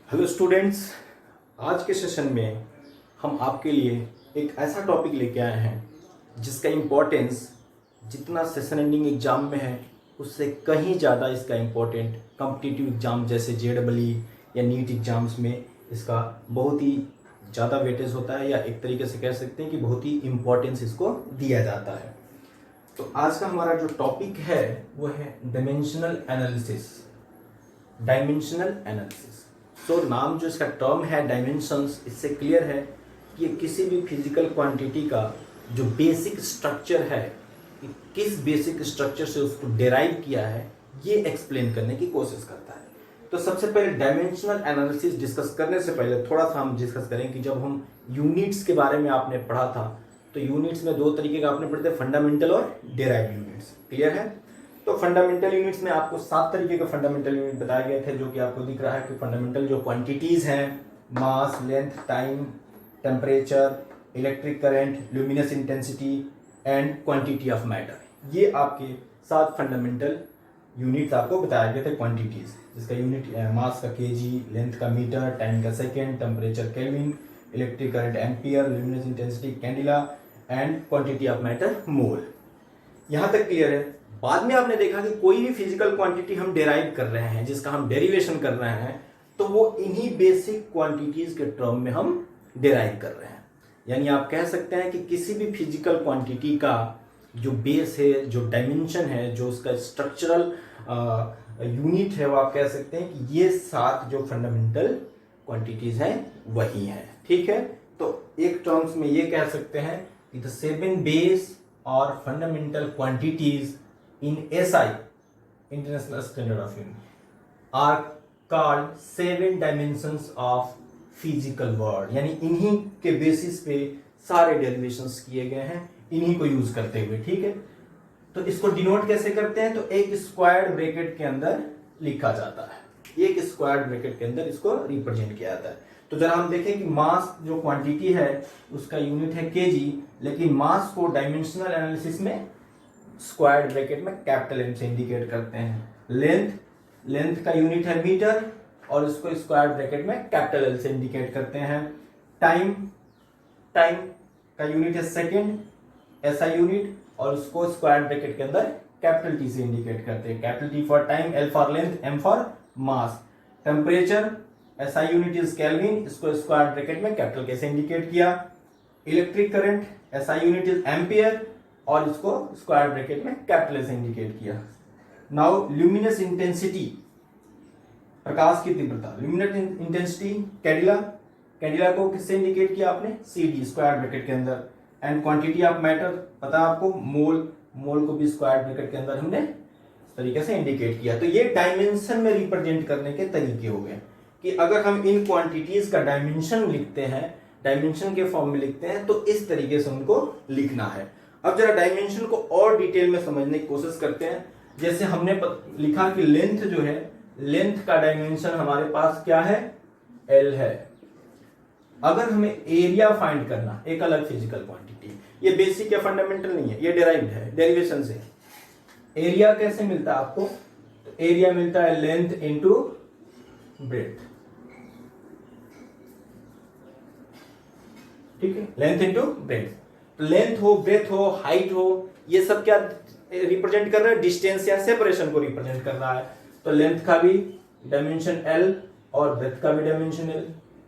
Hello students, आज के session में हम आपके लिए एक ऐसा टॉपिक लेके आए हैं जिसका इम्पोर्टेंस जितना सेशन एंडिंग एग्ज़ाम में है उससे कहीं ज़्यादा इसका इम्पोर्टेंट कॉम्पिटिटिव एग्ज़ाम जैसे जेडबलई या नीट एग्ज़ाम्स में इसका बहुत ही ज़्यादा वेटेज होता है, या एक तरीके से कह सकते हैं कि बहुत ही इम्पोर्टेंस इसको दिया जाता है। तो आज का हमारा जो टॉपिक है वो है डायमेंशनल एनालिसिस। डायमेंशनल एनालिसिस, तो नाम जो इसका टर्म है डायमेंशंस, इससे क्लियर है कि ये किसी भी फिजिकल क्वांटिटी का जो बेसिक स्ट्रक्चर है, किस बेसिक स्ट्रक्चर से उसको डेराइव किया है, ये एक्सप्लेन करने की कोशिश करता है। तो सबसे पहले डायमेंशनल एनालिसिस डिस्कस करने से पहले थोड़ा सा हम डिस्कस करें कि जब हम यूनिट्स के बारे में आपने पढ़ा था तो यूनिट्स में दो तरीके का आपने पढ़े थे, फंडामेंटल और डेराइव यूनिट्स। क्लियर है? तो फंडामेंटल यूनिट्स में आपको 7 तरीके के फंडामेंटल यूनिट बताए गए थे, जो कि आपको दिख रहा है कि फंडामेंटल जो क्वांटिटीज हैं, mass, length, time, temperature, electric current, luminous intensity and quantity of matter, ये आपके 7 फंडामेंटल यूनिट्स आपको बताए गए थे क्वांटिटीज, जिसका यूनिट मास का केजी, लेंथ का मीटर, टाइम का second, temperature kelvin, electric current ampere, luminous intensity candela and quantity of matter mole. यहां तक क्लियर है? बाद में आपने देखा कि कोई भी फिजिकल क्वांटिटी हम डेराइव कर रहे हैं, जिसका हम डेरिवेशन कर रहे हैं, तो वो इन्हीं बेसिक क्वांटिटीज के टर्म में हम डेराइव कर रहे हैं। यानी आप कह सकते हैं कि किसी भी फिजिकल क्वांटिटी का जो बेस है, जो डायमेंशन है, जो उसका स्ट्रक्चरल यूनिट है, वो आप कह सकते हैं कि ये 7 जो फंडामेंटल क्वांटिटीज हैं वही हैं। ठीक है? तो एक टर्म्स में ये कह सकते हैं कि द 7 बेस और fundamental quantities in SI, International Standard of Unit, are called 7 dimensions of physical world। यानी इन्हीं के बेसिस पे सारे डेरिवेशंस किए गए हैं, इन्हीं को यूज करते हुए। ठीक है? तो इसको डिनोट कैसे करते हैं? तो एक स्क्वायर्ड ब्रैकेट के अंदर लिखा जाता है, एक स्क्वायर्ड ब्रैकेट के अंदर इसको रिप्रेजेंट किया जाता है। तो जरा हम देखें कि मास जो क्वांटिटी है उसका यूनिट है केजी, लेकिन मास को डायमेंशनल एनालिसिस में स्क्वायर्ड ब्रैकेट में कैपिटल एम से इंडिकेट करते हैं। लेंथ का यूनिट है मीटर और इसको स्क्वायर्ड ब्रैकेट में कैपिटल एल से इंडिकेट करते हैं। टाइम का यूनिट है सेकेंड, ऐसा यूनिट, और उसको स्क्वायर्ड ब्रैकेट के अंदर कैपिटल टी से इंडिकेट करते हैं। Capital T for time, L for length, M for mass. Temperature, ऐसा यूनिट इज केल्विन, इसको स्क्वायर्ड ब्रैकेट में कैपिटल के से इंडिकेट किया। इलेक्ट्रिक करंट, ऐसा यूनिट इज एम्पियर, और इसको स्क्वायर ब्रैकेट में कैपिटल से इंडिकेट किया। नाउ ल्यूमिनस इंटेंसिटी, प्रकाश की तीव्रता, ल्यूमिनस इंटेंसिटी कैंडिला को किससे इंडिकेट किया आपने? CD, स्क्वायर ब्रैकेट के अंदर। एंड क्वांटिटी ऑफ मैटर पता आपको, मोल को भी स्क्वायर ब्रैकेट के अंदर हमने इस तरीके से इंडिकेट किया। तो ये डायमेंशन में रिप्रेजेंट करने के तरीके हो गए कि अगर हम इन क्वांटिटीज का डायमेंशन लिखते हैं, डायमेंशन के फॉर्म में लिखते हैं, तो इस तरीके से उनको लिखना है। अब जरा डायमेंशन को और डिटेल में समझने की कोशिश करते हैं। जैसे हमने लिखा कि लेंथ जो है, लेंथ का डायमेंशन हमारे पास क्या है? L है। अगर हमें एरिया फाइंड करना, एक अलग फिजिकल क्वांटिटी, ये बेसिक या फंडामेंटल नहीं है, ये डेराइव्ड है डेरिवेशन से। एरिया कैसे मिलता है आपको? तो एरिया मिलता है लेंथ इंटू ब्रेड्थ। ठीक है? Length into breadth. लेंथ हो, ब्रेथ हो, हाइट हो, ये सब क्या रिप्रेजेंट कर रहा है? डिस्टेंस या सेपरेशन को रिप्रेजेंट कर रहा है। तो लेंथ का भी डायमेंशन L और ब्रेथ का भी डायमेंशन L,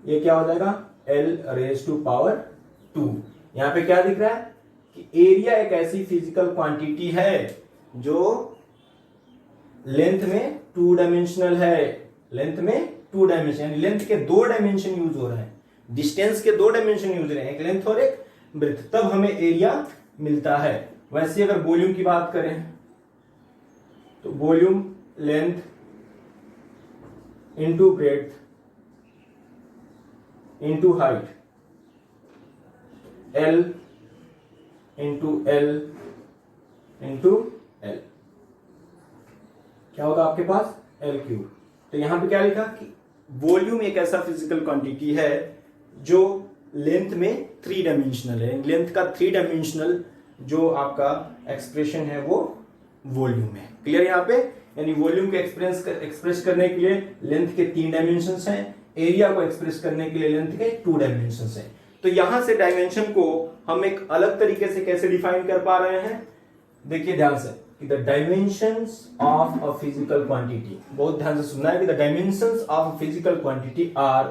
ये क्या हो जाएगा? L⁻²2। यहां पे क्या दिख रहा है कि एरिया एक ऐसी फिजिकल क्वांटिटी है जो लेंथ में 2 डायमेंशनल है। लेंथ में 2 डायमेंशन, यानी लेंथ के 2 डायमेंशन यूज हो रहे हैं, डिस्टेंस के 2 डायमेंशन यूज हो रहे हैं, एक लेंथ और एक ब्रेथ, तब हमें एरिया मिलता है। वैसे अगर वॉल्यूम की बात करें तो volume length into breadth into height, L into L into L, क्या होगा आपके पास? L3। तो यहां पे क्या लिखा कि वॉल्यूम एक ऐसा फिजिकल क्वांटिटी है जो लेंथ में 3 डायमेंशनल है। लेंथ का 3 डायमेंशनल जो आपका एक्सप्रेशन है वो वॉल्यूम है। क्लियर? यहाँ पे यानी वॉल्यूम के एक्सप्रेस करने के लिए लेंथ के 3 डायमेंशंस हैं, एरिया को एक्सप्रेस करने के लिए लेंथ के 2 डायमेंशन है। तो यहां से डायमेंशन को हम एक अलग तरीके से कैसे डिफाइन कर पा रहे हैं, देखिए ध्यान से कि the dimensions of a physical quantity, बहुत ध्यान से सुनना है कि the dimensions of a physical quantity are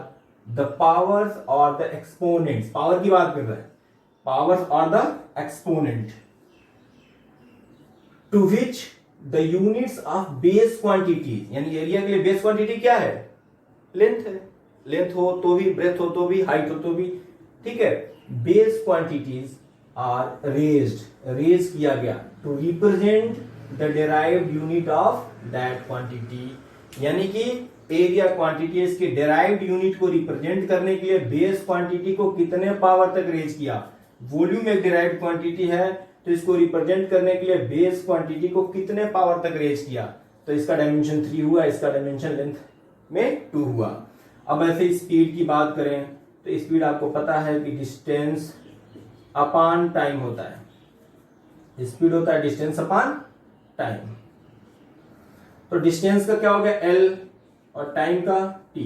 the powers और द एक्सपोनेंट्स, पावर की बात कर रहे हैं, पावर्स और the exponent to which the units of base quantity, यानी एरिया के लिए बेस क्वांटिटी क्या है, लेंथ है, लेंथ हो तो भी, ब्रेथ हो तो भी, हाइट हो तो भी, ठीक है। बेस क्वांटिटीज आर रेज किया गया to represent the derived unit of that quantity, यानी कि एरिया क्वांटिटी इसके डेराइव्ड यूनिट को रिप्रेजेंट करने के लिए बेस क्वांटिटी को कितने पावर तक रेज किया। वॉल्यूम एक डेराइव्ड क्वांटिटी है तो इसको रिप्रेजेंट करने के लिए बेस क्वांटिटी को कितने पावर तक रेज किया, तो इसका डायमेंशन 3 हुआ, इसका डायमेंशन लेंथ में 2 हुआ। अब ऐसे स्पीड की बात करें तो स्पीड आपको पता है कि डिस्टेंस अपॉन टाइम होता है, स्पीड होता है डिस्टेंस अपॉन टाइम। तो डिस्टेंस का क्या हो गया l और टाइम का t,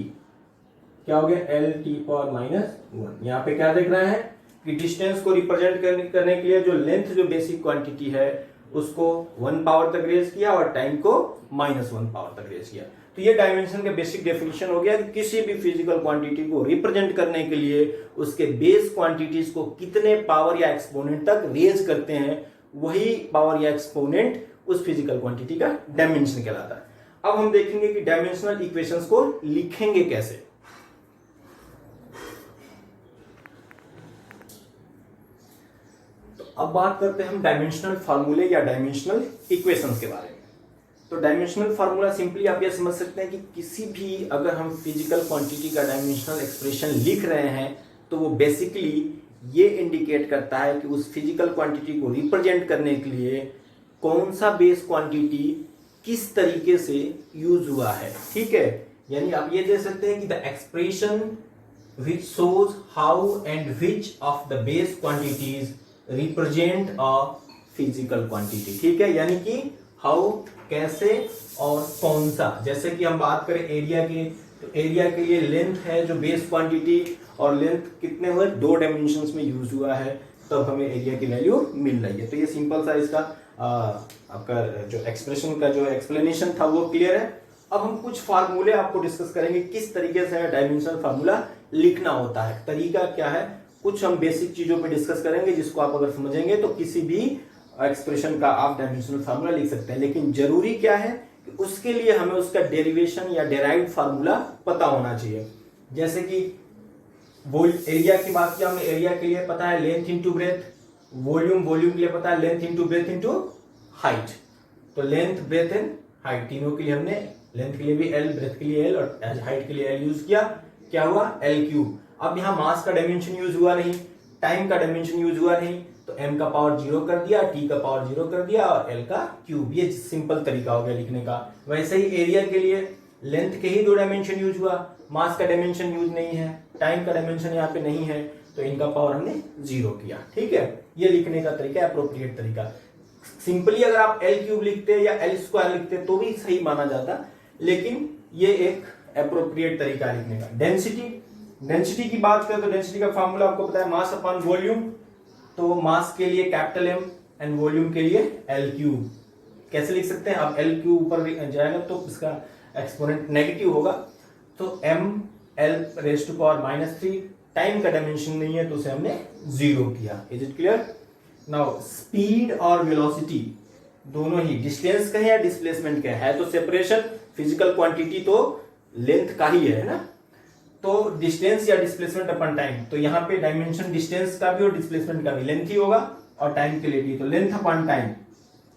क्या हो गया l t पावर -1। यहाँ पे क्या देख रहे हैं कि डिस्टेंस को रिप्रेजेंट करने के लिए जो लेंथ जो बेसिक क्वांटिटी है उसको 1 पावर तक रेज किया और टाइम को -1 पावर तक रेज किया। तो ये डायमेंशन का बेसिक डेफिनेशन हो गया कि किसी भी फिजिकल क्वांटिटी को रिप्रेजेंट करने के लिए उसके बेस क्वांटिटीज को कितने पावर या एक्सपोनेंट तक रेज करते हैं, वही पावर या एक्सपोनेंट उस फिजिकल क्वांटिटी का डायमेंशन कहलाता है। अब हम देखेंगे कि डायमेंशनल इक्वेशंस को लिखेंगे कैसे। तो अब बात करते हैं हम डायमेंशनल फार्मूले या डायमेंशनल इक्वेशंस के बारे में। तो डायमेंशनल फार्मूला सिंपली आप ये समझ सकते हैं कि किसी भी अगर हम फिजिकल क्वांटिटी का डायमेंशनल एक्सप्रेशन लिख रहे हैं तो वो बेसिकली ये इंडिकेट करता है कि उस फिजिकल क्वांटिटी को रिप्रेजेंट करने के लिए कौन सा बेस क्वांटिटी किस तरीके से यूज हुआ है, ठीक है। यानी आप ये दे सकते हैं कि the expression which shows how and which of the base quantities represent a physical quantity, ठीक है। यानी कि हाउ, कैसे और कौन सा। जैसे कि हम बात करें एरिया की, तो एरिया के लिए लेंथ है जो बेस क्वांटिटी, और लेंथ कितने हुए 2 डायमेंशंस में यूज हुआ है, तब हमें एरिया की वैल्यू मिल रही है। तो ये सिंपल सा इसका आपका जो एक्सप्रेशन का जो एक्सप्लेनेशन था वो क्लियर है। अब हम कुछ फार्मूले आपको डिस्कस करेंगे किस तरीके से डायमेंशनल फार्मूला लिखना होता है, तरीका क्या है। कुछ हम बेसिक चीजों पे डिस्कस करेंगे जिसको आप अगर समझेंगे तो किसी भी एक्सप्रेशन का आप डायमेंशनल फार्मूला लिख सकते हैं। लेकिन जरूरी क्या है कि उसके लिए हमें उसका डेरिवेशन या डेराइव्ड फार्मूला पता होना चाहिए। जैसे कि एरिया की बात किया हमने, एरिया के लिए पता है लेंथ इंटू ब्रेथ, वॉल्यूम के लिए पता है length into breadth into height. तो लेंथ, ब्रेथ एंड हाइट तीनों के लिए हमने, लेंथ के लिए भी L, ब्रेथ के लिए L और हाइट के लिए L यूज किया, क्या हुआ L3। अब यहाँ मास का डायमेंशन यूज हुआ नहीं, टाइम का डायमेंशन यूज हुआ नहीं, तो m का पावर 0 कर दिया, t का पावर 0 कर दिया और l का क्यूब। ये सिंपल तरीका हो गया लिखने का। वैसे ही एरिया के लिए लेंथ के ही 2 डायमेंशन यूज हुआ, मास का डायमेंशन यूज नहीं है, टाइम का डायमेंशन यहाँ पे नहीं है, तो इनका पावर हमने 0 किया, ठीक है। ये लिखने का तरीका अप्रोप्रिएट तरीका। सिंपली अगर आप L3 लिखते या L² लिखते तो भी सही माना जाता, लेकिन ये एक अप्रोप्रिएट तरीका लिखने का। डेंसिटी की बात करें तो डेंसिटी का फॉर्मूला आपको पता है मास अपॉन वॉल्यूम। तो मास के लिए कैपिटल M एंड वॉल्यूम के लिए L3। कैसे लिख सकते हैं, अब L3 ऊपर जाएगा तो इसका एक्सपोनेंट नेगेटिव होगा, तो mL⁻³ टाइम का डायमेंशन नहीं है तो उसे हमने 0 किया। Is it clear. Now speed और वेलोसिटी दोनों ही डिस्टेंस का है या डिस्प्लेसमेंट का है, तो सेपरेशन फिजिकल क्वांटिटी तो लेंथ का ही है ना, तो डिस्टेंस या डिस्प्लेसमेंट अपन टाइम, तो यहाँ पे डायमेंशन डिस्टेंस का भी और डिस्प्लेसमेंट का भी लेंथ ही होगा, और टाइम के लिए भी तो लेंथ अपन टाइम।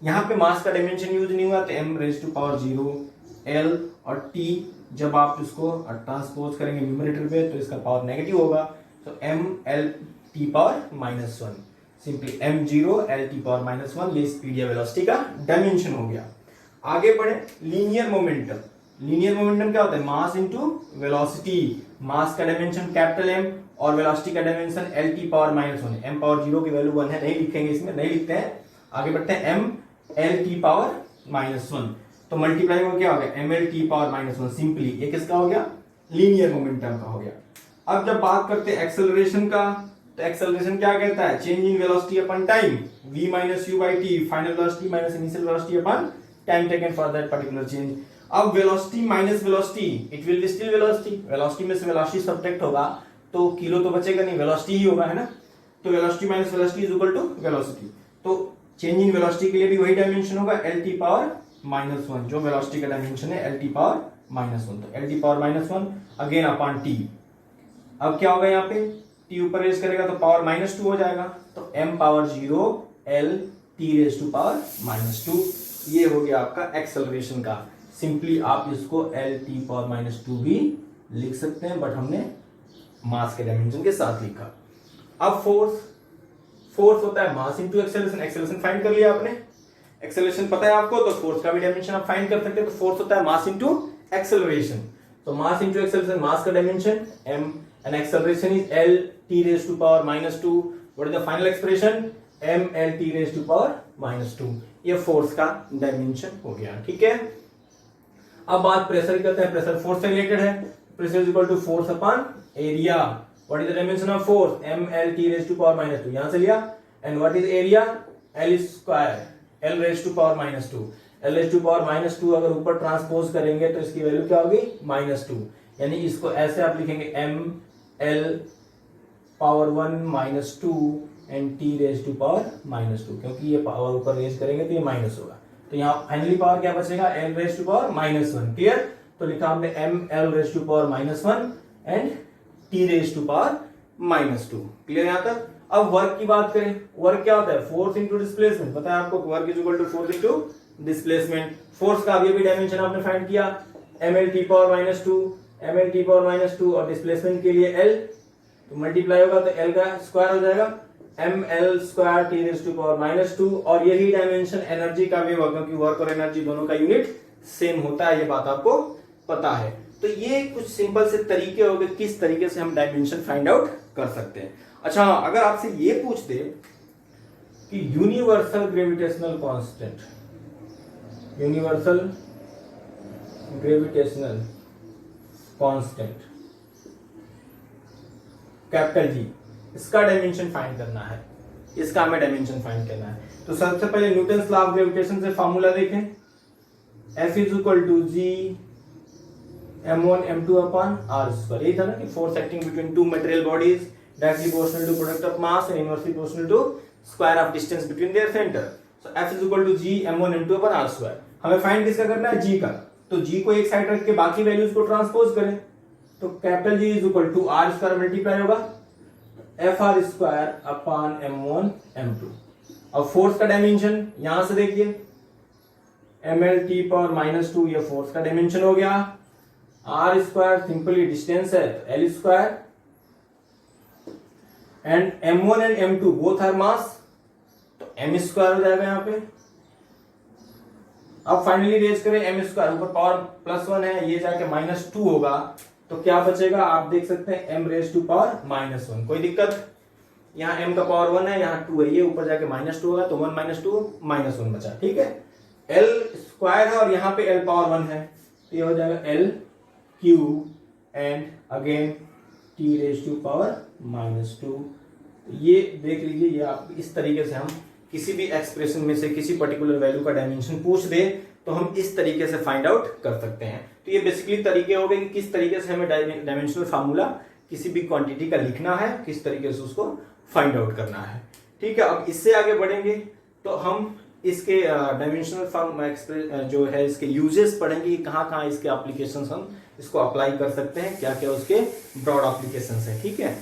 यहाँ पे मास का डायमेंशन यूज नहीं हुआ तो m⁻⁴ L और t जब आप इसको ट्रांसपोज करेंगे न्यूमरेटर पे तो इसका पावर नेगेटिव होगा, तो mL⁻⁻1 सिंपली m0L⁻⁻1 ये स्पीड या वेलोसिटी का डायमेंशन हो गया। आगे बढ़े, लीनियर मोमेंटम। लीनियर मोमेंटम क्या होता है, मास इंटू वेलोसिटी। मास का डायमेंशन कैपिटल M और वेलोसिटी का डायमेंशन L⁻⁻1 है। m पावर 0 की वैल्यू 1 है, नहीं लिखेंगे इसमें, नहीं लिखते हैं। आगे बढ़ते हैं, mL⁻⁻1 तो मल्टीप्लाई में क्या हो गया mL⁻⁻1 सिंपली, ये किसका हो गया लीनियर मोमेंटम का हो गया। अब जब बात करते हैं एक्सेलरेशन का, तो एक्सेलरेशन क्या कहता है, change in velocity upon time, v minus u by t, final velocity minus initial velocity upon time taken for that particular change. अब velocity minus velocity, it will be still velocity, velocity में से velocity subtract होगा तो kilo तो बचेगा नहीं, velocity ही होगा, है ना। तो velocity minus velocity is equal to velocity. तो चेंज इन वेलोसिटी के लिए भी वही डायमेंशन होगा, L T power minus one, जो वेलोसिटी का डायमेंशन है L T power minus one, तो L T power minus one again upon T. अब क्या होगा, यहाँ पे टी ऊपर रेज करेगा तो पावर माइनस टू हो जाएगा, तो m power zero L T raise to power minus two. ये हो गया आपका एक्सेलरेशन का। सिंपली आप इसको L T power minus two भी लिख सकते हैं, बट हमने मास के डायमेंशन के साथ लिखा। अब फोर्स होता है mass into acceleration. Acceleration find कर लिया आपने, एक्सेलरेशन पता है आपको, तो फोर्स का भी डायमेंशन आप फाइंड कर सकते हैं। तो फोर्स होता है मास इंटू एक्सेलरेशन, तो मास इंटू एक्सेलरेशन, मास का dimension m and acceleration is L t raised to power minus 2. What is the final expression? m L t raised to power minus 2. ये force का dimension हो गया, ठीक है। अब बात प्रेशर की करते हैं। प्रेशर फोर्स से रिलेटेड है। Pressure is equal to force upon area. What is the dimension of force, m L t raised to power minus 2, यहां से लिया। And what is area, L square L raised to power minus 2। L raised to power minus 2 अगर ऊपर transpose करेंगे तो इसकी value क्या होगी, माइनस टू। यानी इसको ऐसे आप लिखेंगे m L power one minus two and T raise to power minus two, क्योंकि ये पावर ऊपर रेज करेंगे तो ये माइनस होगा, तो यहाँ फाइनली पावर क्या बचेगा, L raise to power minus one. Clear, तो लिखा हमने m L raise to power minus one and T raise to power minus two. Clear यहाँ तक। अब वर्क की बात करें, वर्क क्या होता है, फोर्स इंटू डिस्प्लेसमेंट। पता है आपको, work is equal to force into displacement. Force का अभी डायमेंशन आपने फाइंड किया, m L t power minus two, m L t power minus two, और डिस्प्लेसमेंट के लिए L तो मल्टीप्लाई होगा तो L का स्क्वायर हो जाएगा, m L square t raise to power minus two. और यही डायमेंशन एनर्जी का भी होगा, क्योंकि वर्क और एनर्जी दोनों का यूनिट सेम होता है, ये बात आपको पता है। तो ये कुछ सिंपल से तरीके हो गए किस तरीके से हम डायमेंशन फाइंड आउट कर सकते हैं। अच्छा, अगर आपसे ये पूछ दे कि universal gravitational constant, universal gravitational constant capital G, इसका डायमेंशन फाइंड करना है, इसका हमें डायमेंशन फाइंड करना है। तो सबसे पहले न्यूटन्स लॉ ऑफ ग्रेविटेशन से फार्मूला देखें, F is equal to G m1 m2 upon r square. यही था ना कि force acting between two material bodies directly proportional to product of mass and inversely proportional to square of distance between their centre. So F is equal to G m1 m2 upon r square. हमें find किसका करना है, g का। तो g को एक side रख के बाकी वैल्यूज को ट्रांसपोज करें, तो capital G is equal to r square multiply होगा fr square upon m1 m2। अब फोर्स का डायमेंशन यहां से देखिए, ml t power minus two, ये फोर्स का डायमेंशन हो गया। r स्क्वायर सिंपली डिस्टेंस है, l square, and m1 and m2 both are mass, तो m स्क्वायर हो जाएगा यहाँ पे। अब फाइनली रेज करें m स्क्वायर, ऊपर पावर प्लस वन है, ये जाके माइनस टू होगा, तो क्या बचेगा, आप देख सकते हैं m raise to power minus one. कोई दिक्कत, यहाँ m का पावर वन है, यहाँ टू है, ये ऊपर जाके माइनस टू होगा, तो one minus to minus one बचा, ठीक है। l स्क्वायर है और यहाँ पे l पावर वन है, तो ये हो जाएगा l cube and again t raise to power minus two. ये देख लीजिए, ये आप इस तरीके से हम किसी भी एक्सप्रेशन में से किसी पर्टिकुलर वैल्यू का डायमेंशन पूछ दे तो हम इस तरीके से फाइंड आउट कर सकते हैं। तो ये बेसिकली तरीके हो गए कि किस तरीके से हमें डायमेंशनल फार्मूला किसी भी क्वांटिटी का लिखना है, किस तरीके से उसको फाइंड आउट करना है, ठीक है। अब इससे आगे बढ़ेंगे तो हम इसके डायमेंशनल फॉर्म जो है इसके यूजेस पढ़ेंगे कि कहाँ कहाँ इसके एप्लीकेशंस हम इसको अप्लाई कर सकते हैं, क्या क्या उसके ब्रॉड एप्लीकेशंस है, ठीक है।